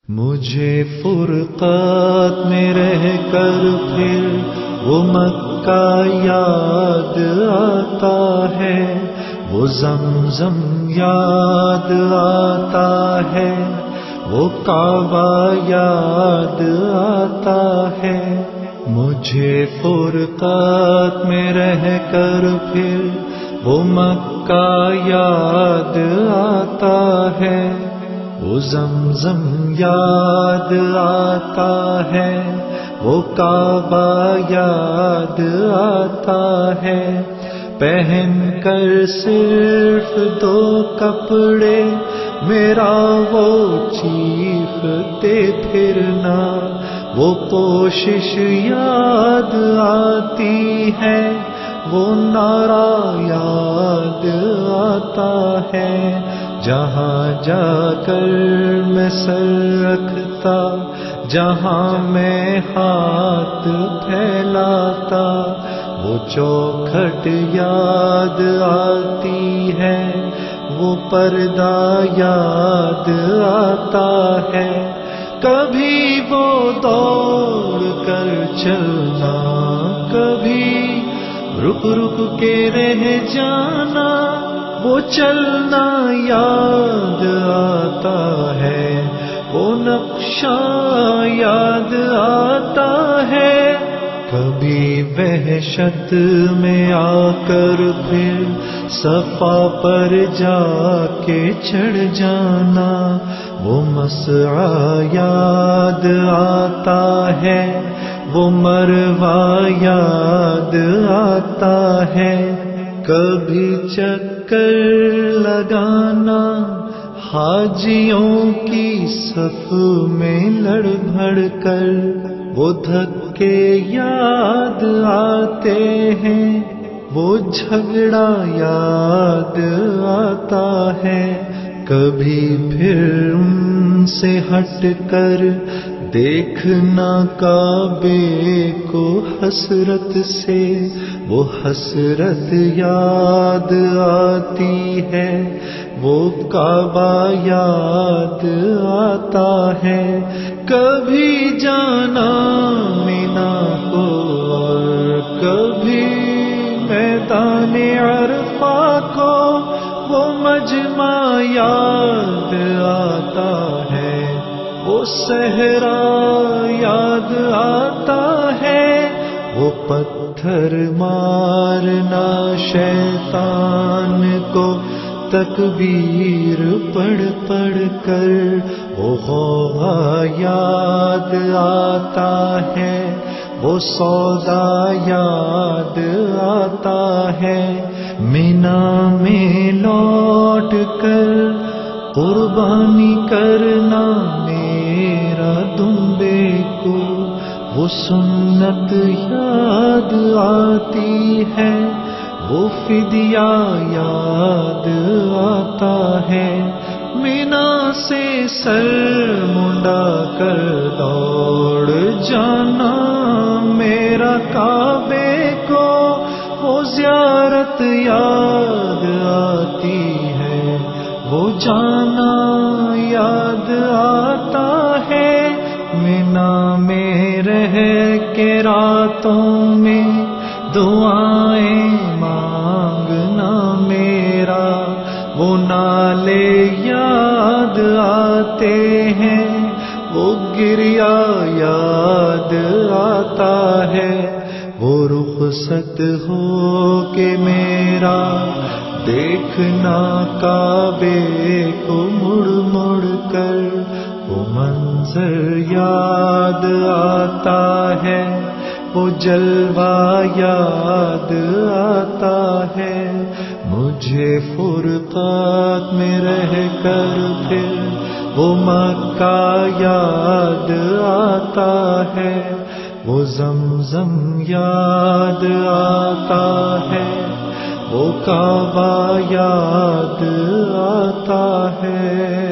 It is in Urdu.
مجھے فرقات میں رہ کر پھر وہ مکہ یاد آتا ہے، وہ زمزم یاد آتا ہے، وہ کعبہ یاد آتا ہے۔ مجھے فرقات میں رہ کر پھر وہ مکہ یاد آتا ہے، وہ زمزم یاد آتا ہے، وہ کعبہ یاد آتا ہے۔ پہن کر صرف دو کپڑے میرا وہ چیختے پھرنا، وہ کوشش یاد آتی ہے، وہ نعرہ یاد آتا ہے۔ جہاں جا کر میں سر رکھتا، جہاں میں ہاتھ پھیلاتا، وہ چوکھٹ یاد آتی ہے، وہ پردہ یاد آتا ہے۔ کبھی وہ دوڑ کر چلنا، کبھی رک رک کے رہ جانا، وہ چلنا یاد آتا ہے، وہ نقشہ یاد آتا ہے۔ کبھی وحشت میں آ کر پھر صفا پر جا کے چڑھ جانا، وہ مسعی یاد آتا ہے، وہ مروہ یاد آتا ہے۔ کبھی چکر لگانا حاجیوں کی صف میں لڑ بھڑ کر، وہ دھکے یاد آتے ہیں، وہ جھگڑا یاد آتا ہے۔ کبھی پھر ان سے ہٹ کر دیکھنا کعبے کو حسرت سے، وہ حسرت یاد آتی ہے، وہ کعبہ یاد آتا ہے۔ کبھی جانا مینا کو اور کبھی میدان عرفہ کو، وہ مجمع یاد آتا ہے، وہ صحرا یاد آتا ہے، وہ پتھر مارنا شیطان کو تکبیر پڑھ پڑھ کر، وہ غوغا یاد آتا ہے، وہ سودا یاد آتا ہے۔ مینا میں لوٹ کر قربانی کرنا میرا دمبے کو، وہ سنت یاد آتی ہے، وہ فدیہ یاد آتا ہے۔ مینا سے سر منڈا کر دوڑ جانا میرا کعبے کو، وہ زیارت یاد آتی ہے، وہ جانا یاد آتا ہے۔ مینا میں رہ کے راتوں میں دعائیں مانگنا میرا، وہ نالے یاد آتے ہیں، وہ گریا یاد آتا ہے۔ وہ رخصت ہو کے میرا دیکھنا کعبے کو مڑ مڑ کر، وہ منظر یاد آتا ہے، وہ جلوہ یاد آتا ہے۔ مجھے فرقات میں رہ کر پھر وہ مکہ یاد آتا ہے، وہ زمزم یاد آتا ہے، وہ کعبہ یاد آتا ہے۔